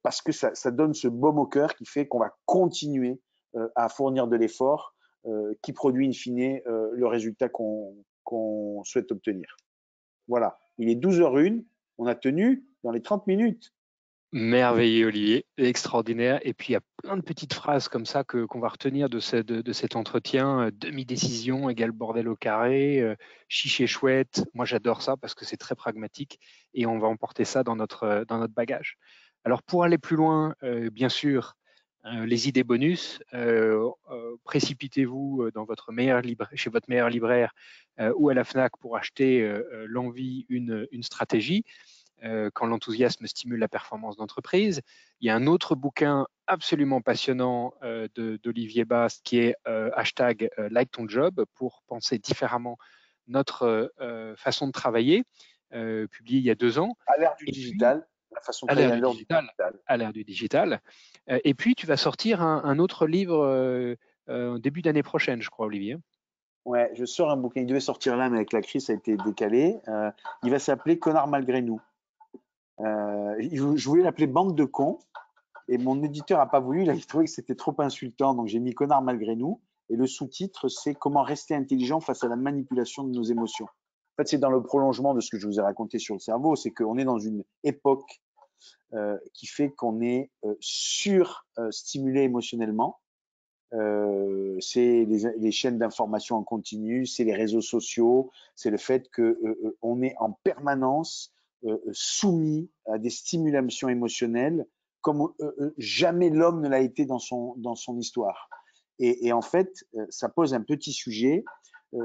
parce que ça donne ce baume au cœur qui fait qu'on va continuer à fournir de l'effort qui produit in fine le résultat qu'on souhaite obtenir. Voilà, il est 12h01, on a tenu dans les 30 minutes. Merveilleux, Olivier, extraordinaire. Et puis, il y a plein de petites phrases comme ça qu'on va retenir de cet entretien. Demi-décision égale bordel au carré, chiche et chouette. Moi, j'adore ça parce que c'est très pragmatique et on va emporter ça dans notre bagage. Alors, pour aller plus loin, bien sûr, les idées bonus, précipitez-vous chez votre meilleur libraire ou à la FNAC pour acheter l'envie, une stratégie. Quand l'enthousiasme stimule la performance d'entreprise. Il y a un autre bouquin absolument passionnant d'Olivier Bast qui est hashtag Like ton job pour penser différemment notre façon de travailler, publié il y a 2 ans. À l'ère du Et puis, digital, la façon de à travailler l'ère à du l'heure du digital, digital. à l'ère du digital. Et puis, tu vas sortir un autre livre début d'année prochaine, je crois, Olivier. Ouais, je sors un bouquin, il devait sortir là, mais avec la crise, ça a été décalé. Il va s'appeler Connard malgré nous. Je voulais l'appeler Bande de cons, et mon éditeur n'a pas voulu, il a trouvé que c'était trop insultant, donc j'ai mis Connard malgré nous. Et le sous-titre, c'est Comment rester intelligent face à la manipulation de nos émotions. En fait, c'est dans le prolongement de ce que je vous ai raconté sur le cerveau, c'est qu'on est dans une époque qui fait qu'on est surstimulé émotionnellement. C'est les chaînes d'information en continu, c'est les réseaux sociaux, c'est le fait que on est en permanence soumis à des stimulations émotionnelles comme jamais l'homme ne l'a été dans son histoire. Et en fait, ça pose un petit sujet,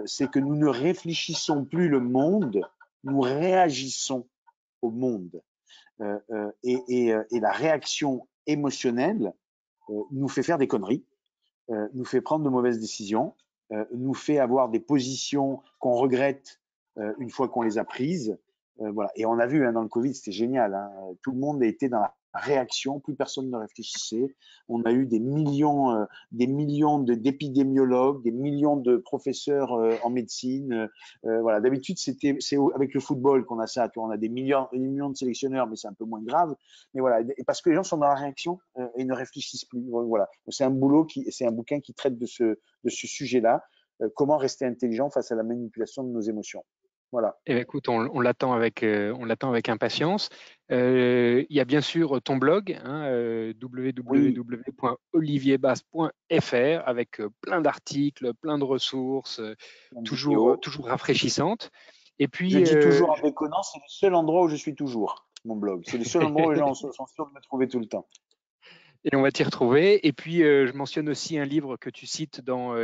c'est que nous ne réfléchissons plus le monde, nous réagissons au monde. Et la réaction émotionnelle nous fait faire des conneries, nous fait prendre de mauvaises décisions, nous fait avoir des positions qu'on regrette une fois qu'on les a prises. Voilà. Et on a vu hein, dans le Covid, c'était génial. Hein, tout le monde a été dans la réaction, plus personne ne réfléchissait. On a eu des millions d'épidémiologues, des millions de professeurs en médecine. Voilà. D'habitude, c'est avec le football qu'on a ça. On a des millions de sélectionneurs, mais c'est un peu moins grave. Mais voilà, parce que les gens sont dans la réaction et ne réfléchissent plus. Voilà. C'est un bouquin qui traite de ce sujet-là. Comment rester intelligent face à la manipulation de nos émotions. Voilà. Eh bien, écoute, on l'attend avec impatience. Il y a bien sûr ton blog, hein, Oui, www.olivierbas.fr avec plein d'articles, plein de ressources, une toujours, vidéo. toujours rafraîchissantes. Et Je puis, dis toujours en déconnant, c'est le seul endroit où je suis toujours, mon blog. C'est le seul endroit où les gens sont sûrs de me trouver tout le temps. et on va t'y retrouver. Et puis, je mentionne aussi un livre que tu cites dans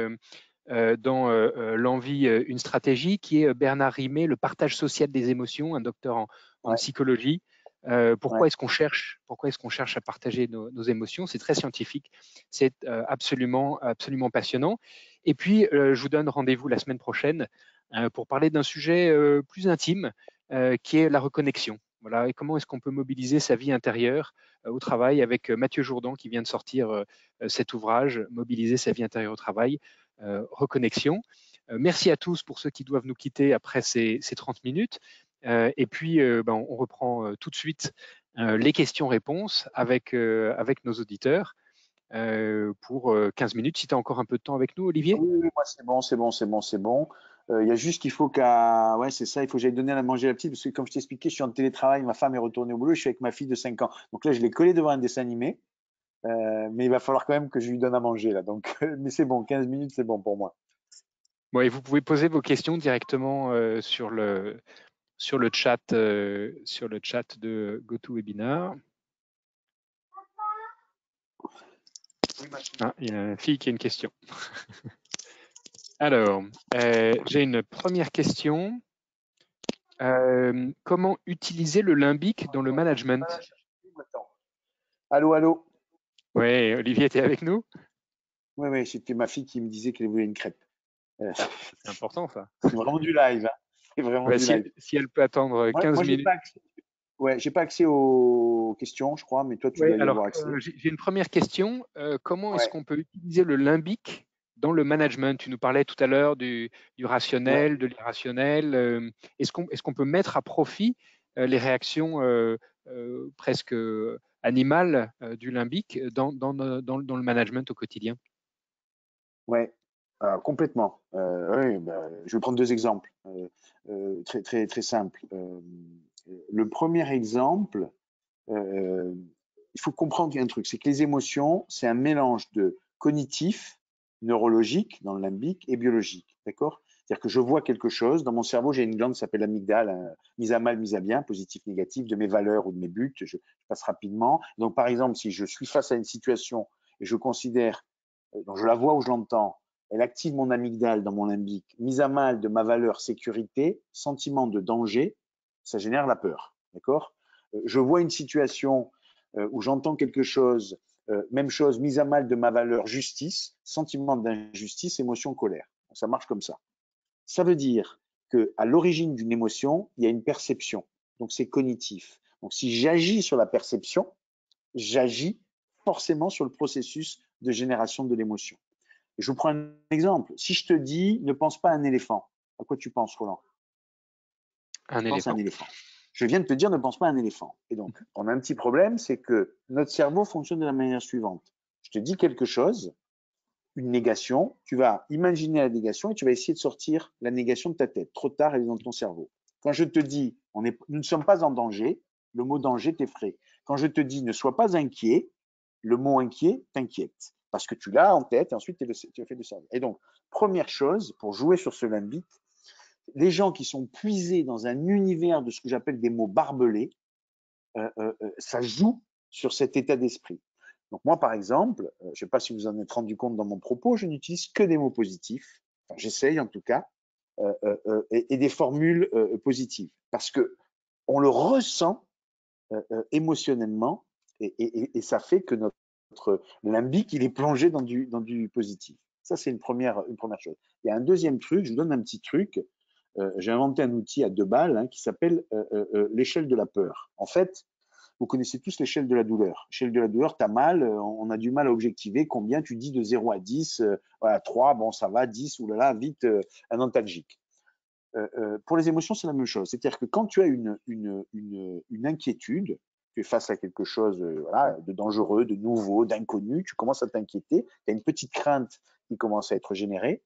l'envie, une stratégie, qui est Bernard Rimet, Le partage social des émotions, un docteur en Ouais, psychologie. ouais. Pourquoi est-ce qu'on cherche à partager nos émotions? C'est très scientifique, c'est absolument, absolument passionnant. Et puis, je vous donne rendez-vous la semaine prochaine pour parler d'un sujet plus intime, qui est la reconnexion. Voilà, et comment est-ce qu'on peut mobiliser sa vie intérieure au travail, avec Mathieu Jourdan qui vient de sortir cet ouvrage, Mobiliser sa vie intérieure au travail. Reconnexion. Merci à tous pour ceux qui doivent nous quitter après ces 30 minutes. Et puis, on reprend tout de suite les questions-réponses avec nos auditeurs pour 15 minutes. Si tu as encore un peu de temps avec nous, Olivier. Oui, oui, moi c'est bon, c'est bon, c'est bon, c'est bon. Il y a juste qu'il faut qu'à. Ouais, c'est ça, il faut que j'aille donner à manger à la petite, parce que comme je t'expliquais, je suis en télétravail, ma femme est retournée au boulot, je suis avec ma fille de 5 ans. Donc là, je l'ai collé devant un dessin animé, mais il va falloir quand même que je lui donne à manger là. Donc, mais c'est bon, 15 minutes, c'est bon pour moi. Bon, et vous pouvez poser vos questions directement sur le chat de GoToWebinar. Ah, il y a une fille qui a une question. Alors, j'ai une première question. Comment utiliser le limbic dans le management? Allô, allô. Oui, Olivier, tu es avec nous? Oui, c'était ma fille qui me disait qu'elle voulait une crêpe. C'est important, ça. C'est vraiment du live. Hein. C'est vraiment Ouais, du live. si elle peut attendre 15 Moi, minutes. j'ai pas accès aux questions, je crois, mais toi, tu Oui, dois y alors avoir accès. j'ai une première question. Comment est-ce Ouais, qu'on peut utiliser le limbic dans le management? Tu nous parlais tout à l'heure du ouais. rationnel, de l'irrationnel. Est-ce qu'on peut mettre à profit les réactions presque animales du limbic dans le management au quotidien? Ouais, complètement. Oui, je vais prendre deux exemples très simples. Le premier exemple, euh, il faut comprendre un truc, c'est que les émotions, c'est un mélange de cognitif, neurologique dans le limbique et biologique, d'accord? C'est-à-dire que je vois quelque chose, dans mon cerveau, j'ai une glande qui s'appelle l'amygdale, mise à mal, mise à bien, positif, négatif, de mes valeurs ou de mes buts, je passe rapidement. Donc, par exemple, si je suis face à une situation et je considère, donc je la vois ou je l'entends, elle active mon amygdale dans mon limbique, mise à mal de ma valeur sécurité, sentiment de danger, ça génère la peur, d'accord? Je vois une situation où j'entends quelque chose, même chose, mise à mal de ma valeur justice, sentiment d'injustice, émotion, colère. Ça marche comme ça. Ça veut dire qu'à l'origine d'une émotion, il y a une perception. Donc c'est cognitif. Donc si j'agis sur la perception, j'agis forcément sur le processus de génération de l'émotion. Je vous prends un exemple. Si je te dis ne pense pas à un éléphant, à quoi tu penses, Roland? Un Pense à éléphant? un éléphant. Je viens de te dire ne pense pas à un éléphant. Et donc, on a un petit problème, c'est que notre cerveau fonctionne de la manière suivante. Je te dis quelque chose, une négation, tu vas imaginer la négation et tu vas essayer de sortir la négation de ta tête. Trop tard, elle est dans ton cerveau. Quand je te dis nous ne sommes pas en danger, le mot danger t'effraie. Quand je te dis ne sois pas inquiet, le mot inquiet t'inquiète. Parce que tu l'as en tête et ensuite tu as fait le cerveau. Et donc, première chose, pour jouer sur ce limbique, les gens qui sont puisés dans un univers de ce que j'appelle des mots barbelés, ça joue sur cet état d'esprit. Donc moi, par exemple, je ne sais pas si vous en êtes rendu compte dans mon propos, je n'utilise que des mots positifs, enfin, j'essaye en tout cas, et des formules positives, parce que on le ressent émotionnellement, et ça fait que notre limbique, il est plongé dans du positif. Ça, c'est une première chose. Il y a un deuxième truc, je vous donne un petit truc. J'ai inventé un outil à 2 balles qui s'appelle l'échelle de la peur. En fait, vous connaissez tous l'échelle de la douleur. L'échelle de la douleur, tu as mal, on a du mal à objectiver combien tu dis de 0 à 10. Voilà, 3, bon, ça va, 10, oulala, vite, un antalgique. Pour les émotions, c'est la même chose. C'est-à-dire que quand tu as une inquiétude, tu es face à quelque chose voilà, de dangereux, de nouveau, d'inconnu, tu commences à t'inquiéter, tu as une petite crainte qui commence à être générée.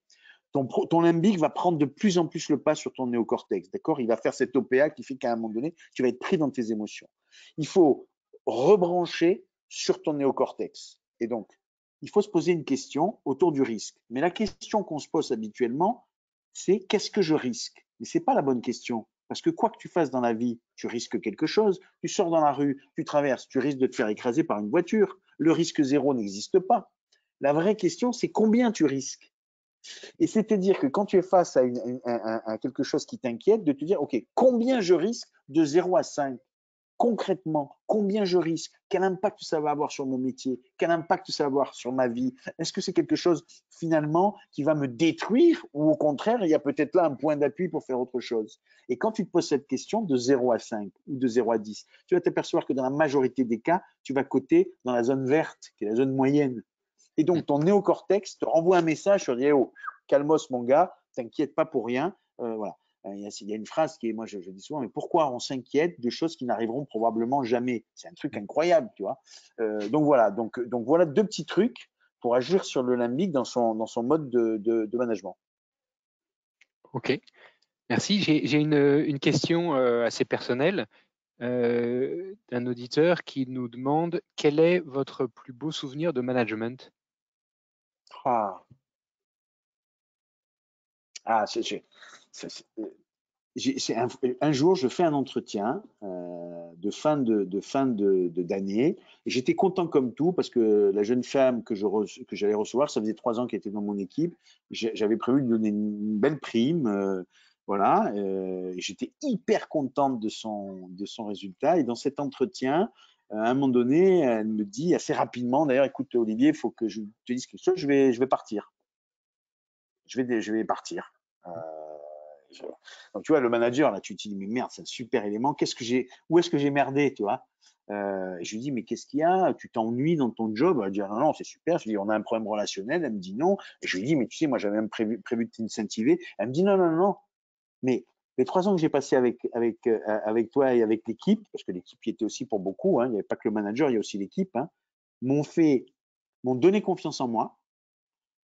Ton limbique va prendre de plus en plus le pas sur ton néocortex, d'accord? Il va faire cet OPA qui fait qu'à un moment donné, tu vas être pris dans tes émotions. Il faut rebrancher sur ton néocortex. Et donc, il faut se poser une question autour du risque. Mais la question qu'on se pose habituellement, c'est qu'est-ce que je risque? Mais ce n'est pas la bonne question. Parce que quoi que tu fasses dans la vie, tu risques quelque chose. Tu sors dans la rue, tu traverses, tu risques de te faire écraser par une voiture. Le risque zéro n'existe pas. La vraie question, c'est combien tu risques. Et c'est-à-dire que quand tu es face à quelque chose qui t'inquiète, de te dire, OK, combien je risque de 0 à 5? Concrètement, combien je risque? Quel impact ça va avoir sur mon métier? Quel impact ça va avoir sur ma vie? Est-ce que c'est quelque chose finalement qui va me détruire ou au contraire, il y a peut-être là un point d'appui pour faire autre chose? Et quand tu te poses cette question de 0 à 5 ou de 0 à 10, tu vas t'apercevoir que dans la majorité des cas, tu vas coter dans la zone verte, qui est la zone moyenne. Et donc, ton néocortex te renvoie un message sur dire, oh, calmos mon gars, t'inquiète pas pour rien. Voilà. Il y a une phrase qui est, moi je dis souvent, mais pourquoi on s'inquiète de choses qui n'arriveront probablement jamais? C'est un truc incroyable, tu vois. Donc voilà, donc voilà deux petits trucs pour agir sur le limbique dans son mode de management. Ok, merci. J'ai une question assez personnelle d'un auditeur qui nous demande quel est votre plus beau souvenir de management? Ah. Ah, un jour, je fais un entretien de fin d'année et j'étais content comme tout parce que la jeune femme que j'allais recevoir, ça faisait 3 ans qu'elle était dans mon équipe. J'avais prévu de lui donner une belle prime, voilà. Et j'étais hyper contente de son résultat. Et dans cet entretien, à un moment donné, elle me dit assez rapidement, d'ailleurs, écoute Olivier, il faut que je te dise quelque chose, je vais partir. Je vais partir. Donc, tu vois, le manager, là, tu te dis, mais merde, c'est un super élément. Où est-ce que j'ai merdé, tu vois? Je lui dis, mais qu'est-ce qu'il y a? Tu t'ennuies dans ton job? Elle dit, ah, non, non, c'est super. Je lui dis, on a un problème relationnel. Elle me dit non. Et je lui dis, mais tu sais, moi, j'avais même prévu de t'incentiver. Elle me dit, non, non, non. Mais les 3 ans que j'ai passés avec toi et avec l'équipe, parce que l'équipe y était aussi pour beaucoup, hein, il n'y avait pas que le manager, il y a aussi l'équipe, hein, m'ont donné confiance en moi,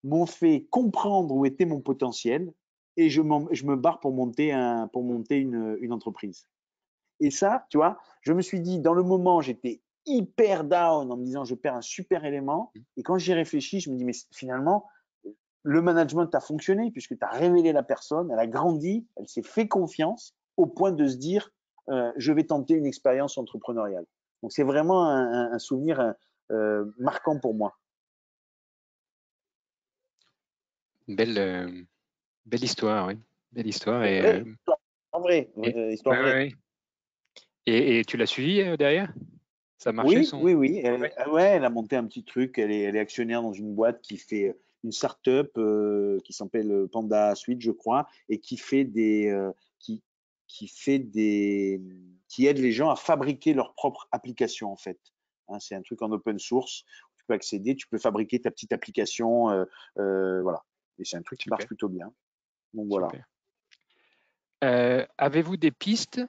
m'ont fait comprendre où était mon potentiel et je me barre pour monter une entreprise. Et ça, tu vois, je me suis dit, dans le moment, j'étais hyper down en me disant, je perds un super élément. Et quand j'y réfléchis, je me dis, mais finalement, le management a fonctionné puisque tu as révélé la personne, elle a grandi, elle s'est fait confiance au point de se dire, je vais tenter une expérience entrepreneuriale. Donc, c'est vraiment un souvenir marquant pour moi. Belle histoire, oui. Belle histoire. Et, Vrai, histoire vraie. Ouais. Et tu l'as suivi derrière? Ça a marché Oui, son. oui, oui. Ouais. Ouais, elle a monté un petit truc. Elle est actionnaire dans une boîte qui fait une start-up qui s'appelle Panda Suite, je crois, et qui aide les gens à fabriquer leur propre application, en fait. Hein, c'est un truc en open source. Tu peux accéder, tu peux fabriquer ta petite application. Voilà. Et c'est un truc qui marche Super, plutôt bien. Donc voilà. super. Avez-vous des pistes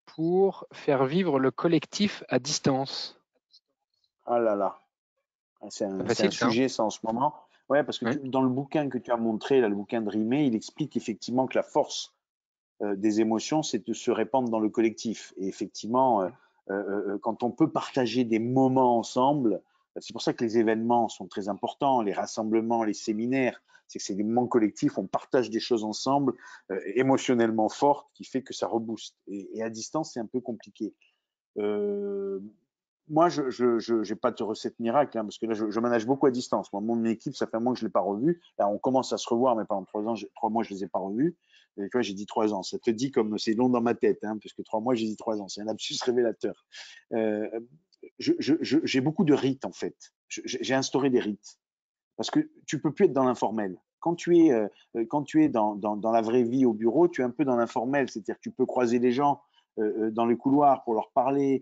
pour faire vivre le collectif à distance? Ah là là. C'est Pas un facile, ça, hein? sujet, ça, en ce moment. Ouais, parce que Ouais. dans le bouquin que tu as montré, là, le bouquin de Rimé, il explique effectivement que la force des émotions, c'est de se répandre dans le collectif. Et effectivement, quand on peut partager des moments ensemble, c'est pour ça que les événements sont très importants, les rassemblements, les séminaires, c'est que c'est des moments collectifs, on partage des choses ensemble, émotionnellement fortes, qui fait que ça rebooste. Et à distance, c'est un peu compliqué. Euh, Moi, je n'ai pas de recette miracle, hein, parce que là, je manage beaucoup à distance. Moi, mon équipe, ça fait un mois que je ne l'ai pas revue. Là, on commence à se revoir, mais pendant 3 ans, 3 mois, je ne les ai pas revus. Et tu vois, j'ai dit 3 ans. Ça te dit comme c'est long dans ma tête, hein, parce que 3 mois, j'ai dit 3 ans. C'est un lapsus révélateur. Euh, j'ai beaucoup de rites, en fait. J'ai instauré des rites. Parce que tu peux plus être dans l'informel. Quand tu es dans la vraie vie au bureau, tu es un peu dans l'informel, c'est-à-dire que tu peux croiser les gens dans les couloirs pour leur parler,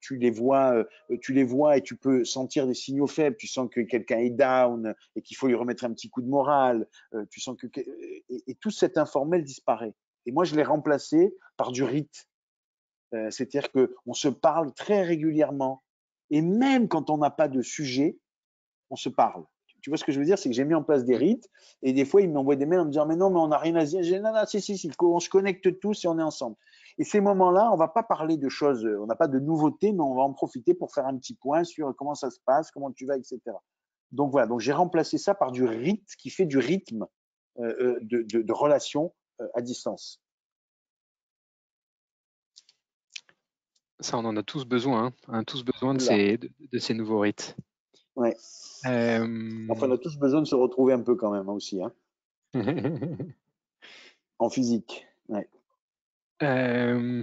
tu les vois et tu peux sentir des signaux faibles, tu sens que quelqu'un est down et qu'il faut lui remettre un petit coup de morale, tu sens et tout cet informel disparaît. Et moi, je l'ai remplacé par du rite, c'est-à-dire qu'on se parle très régulièrement. Et même quand on n'a pas de sujet, on se parle. Tu vois ce que je veux dire? C'est que j'ai mis en place des Mm. rites et des fois, ils m'envoient des mails en me disant, mais non, mais on n'a rien à dire. J'ai dit, non, non, si, on se connecte tous et on est ensemble. Et ces moments-là, on ne va pas parler de choses, on n'a pas de nouveautés, mais on va en profiter pour faire un petit point sur comment ça se passe, comment tu vas, etc. Donc voilà, donc j'ai remplacé ça par du rite qui fait du rythme de relation à distance. Ça, on en a tous besoin, hein. On a tous besoin de Là, ces nouveaux rites. ouais. Enfin, on Euh, a tous besoin de se retrouver un peu quand même, hein, aussi, hein, en physique. Ouais. euh,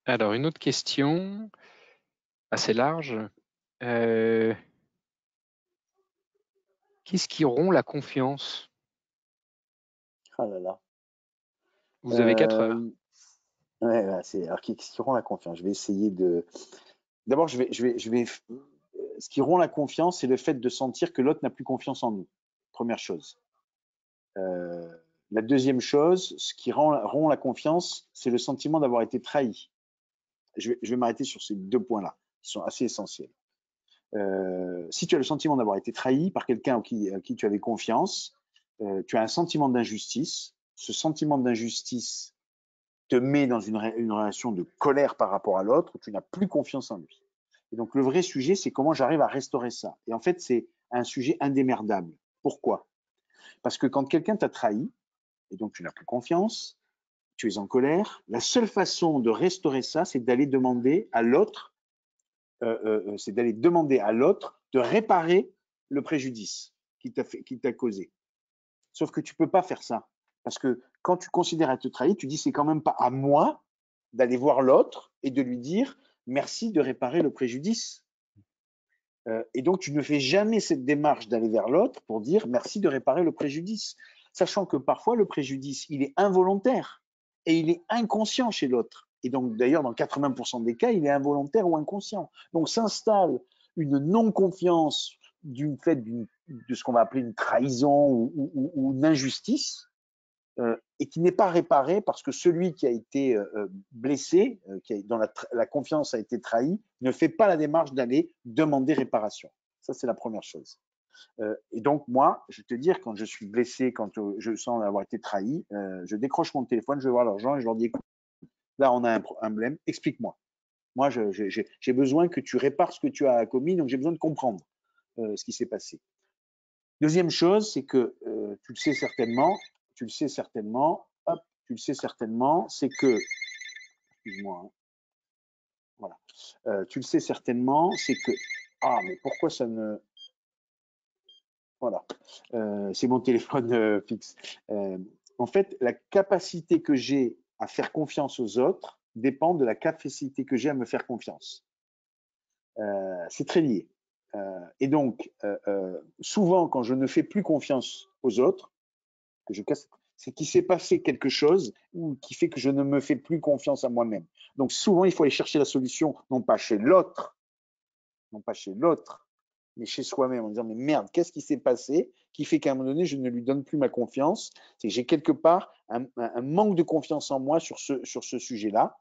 alors, une autre question assez large. Euh, Qu'est-ce qui rompt la confiance? Ah là là. Vous avez 4 heures. Euh, Ouais, ouais, alors qui rend la confiance. Je vais essayer de. D'abord, ce qui rend la confiance, c'est le fait de sentir que l'autre n'a plus confiance en nous. Première chose. Euh, la deuxième chose, ce qui rend la confiance, c'est le sentiment d'avoir été trahi. Je vais m'arrêter sur ces 2 points-là, qui sont assez essentiels. Si tu as le sentiment d'avoir été trahi par quelqu'un à qui tu avais confiance, tu as un sentiment d'injustice. Ce sentiment d'injustice te met dans une relation de colère par rapport à l'autre, tu n'as plus confiance en lui. Et donc le vrai sujet, c'est comment j'arrive à restaurer ça. Et en fait, c'est un sujet indémerdable. Pourquoi? Parce que quand quelqu'un t'a trahi, et donc tu n'as plus confiance, tu es en colère, la seule façon de restaurer ça, c'est d'aller demander à l'autre, de réparer le préjudice qu'il t'a causé. Sauf que tu peux pas faire ça. Parce que quand tu considères être trahi, tu dis c'est quand même pas à moi d'aller voir l'autre et de lui dire merci de réparer le préjudice. Et donc tu ne fais jamais cette démarche d'aller vers l'autre pour dire merci de réparer le préjudice. Sachant que parfois le préjudice, il est involontaire et il est inconscient chez l'autre. Et donc d'ailleurs, dans 80% des cas, il est involontaire ou inconscient. Donc s'installe une non-confiance du fait de ce qu'on va appeler une trahison ou une injustice, et qui n'est pas réparé parce que celui qui a été blessé, dont la confiance a été trahie, ne fait pas la démarche d'aller demander réparation. Ça, c'est la première chose. Et donc, moi, je vais te dire, quand je suis blessé, quand je sens avoir été trahi, je décroche mon téléphone, je vais voir leurs gens et je leur dis, écoute, là, on a un problème, explique-moi. Moi, j'ai besoin que tu répares ce que tu as commis, donc j'ai besoin de comprendre ce qui s'est passé. Deuxième chose, c'est que tu le sais certainement, c'est que, excuse-moi, hein, voilà, tu le sais certainement, c'est que, ah, mais pourquoi ça ne, voilà, c'est mon téléphone fixe. En fait, la capacité que j'ai à faire confiance aux autres dépend de la capacité que j'ai à me faire confiance. C'est très lié. Et donc, souvent, quand je ne fais plus confiance aux autres, que je casse, c'est qu'il s'est passé quelque chose ou qui fait que je ne me fais plus confiance à moi-même. Donc souvent, il faut aller chercher la solution, non pas chez l'autre, mais chez soi-même, en disant mais merde, qu'est-ce qui s'est passé qui fait qu'à un moment donné, je ne lui donne plus ma confiance. C'est que j'ai quelque part un manque de confiance en moi sur ce sujet-là.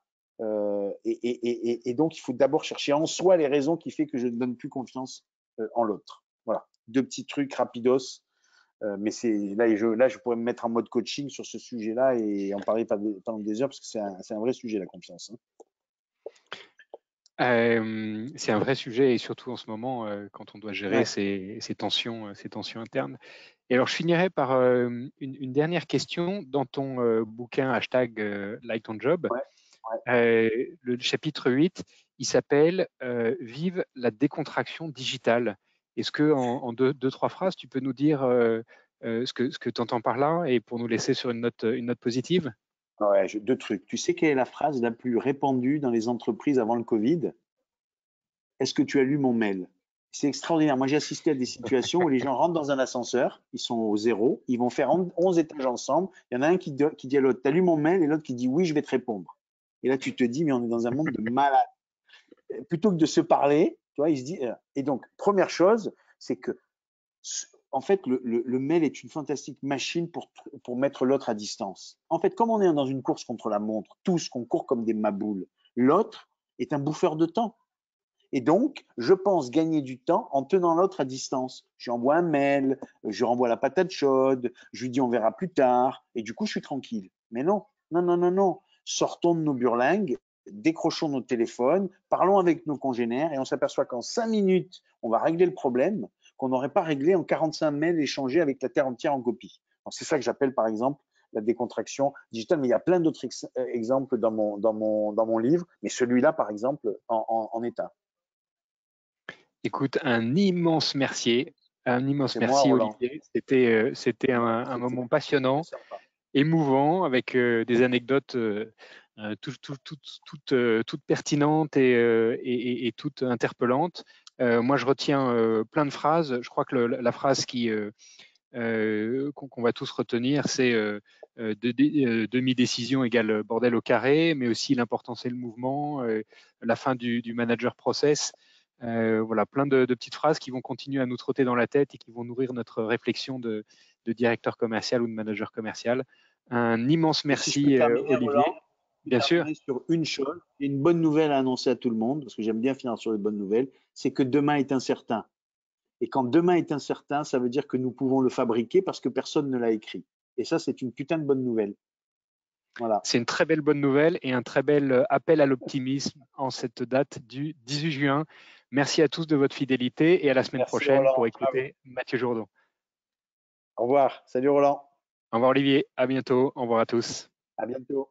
Et donc, il faut d'abord chercher en soi les raisons qui font que je ne donne plus confiance en l'autre. Voilà, deux petits trucs rapidos. Mais là, je pourrais me mettre en mode coaching sur ce sujet-là et en parler pendant des heures parce que c'est un vrai sujet, la confiance. Hein. C'est un vrai sujet et surtout en ce moment, quand on doit gérer Ouais. ces tensions internes. Et alors, je finirai par une dernière question. Dans ton bouquin hashtag Like ton job, Ouais, ouais. le chapitre 8, il s'appelle Vive la décontraction digitale. Est-ce que en deux, trois phrases, tu peux nous dire ce que tu entends par là et pour nous laisser sur une note positive? Ouais, deux trucs. Tu sais quelle est la phrase la plus répandue dans les entreprises avant le Covid? Est-ce que tu as lu mon mail? C'est extraordinaire. Moi, j'ai assisté à des situations où les gens rentrent dans un ascenseur, ils sont au zéro, ils vont faire 11 étages ensemble. Il y en a un qui dit à l'autre, t'as lu mon mail? Et l'autre qui dit, oui, je vais te répondre. Et là, tu te dis, mais on est dans un monde de malades. Plutôt que de se parler, tu vois, il se dit. Et donc, première chose, c'est que, en fait, le mail est une fantastique machine pour mettre l'autre à distance. En fait, comme on est dans une course contre la montre, tous qu'on court comme des maboules, l'autre est un bouffeur de temps. Et donc, je pense gagner du temps en tenant l'autre à distance. Je lui envoie un mail, je renvoie la patate chaude, je lui dis on verra plus tard, et du coup, je suis tranquille. Mais non, non, non, non, non. Sortons de nos burlingues, décrochons nos téléphones, parlons avec nos congénères, et on s'aperçoit qu'en 5 minutes, on va régler le problème qu'on n'aurait pas réglé en 45 mails échangés avec la terre entière en copie. C'est ça que j'appelle, par exemple, la décontraction digitale, mais il y a plein d'autres exemples dans mon livre, mais celui-là, par exemple, en est un. Écoute, un immense merci. Un immense C'est moi, merci, Roland. Olivier. C'était un C'était moment très passionnant, sympa. émouvant, avec des anecdotes toutes pertinentes et toutes interpellantes. Moi, je retiens plein de phrases. Je crois que la phrase qu'on va tous retenir, c'est demi-décision égale bordel au carré, mais aussi l'important c'est le mouvement, la fin du manager process. Voilà, plein de petites phrases qui vont continuer à nous trotter dans la tête et qui vont nourrir notre réflexion de directeur commercial ou de manager commercial. Un immense Et si je peux merci, terminer, Olivier. Roland, je peux Bien sûr. terminer sur une chose, et une bonne nouvelle à annoncer à tout le monde, parce que j'aime bien finir sur les bonnes nouvelles, c'est que demain est incertain. Et quand demain est incertain, ça veut dire que nous pouvons le fabriquer parce que personne ne l'a écrit. Et ça, c'est une putain de bonne nouvelle. Voilà. C'est une très belle bonne nouvelle et un très bel appel à l'optimisme en cette date du 18 juin. Merci à tous de votre fidélité et à la semaine Merci, prochaine pour Roland. Ciao. écouter Mathieu Jourdan. Au revoir. Salut Roland. Au revoir Olivier, à bientôt, au revoir à tous. À bientôt.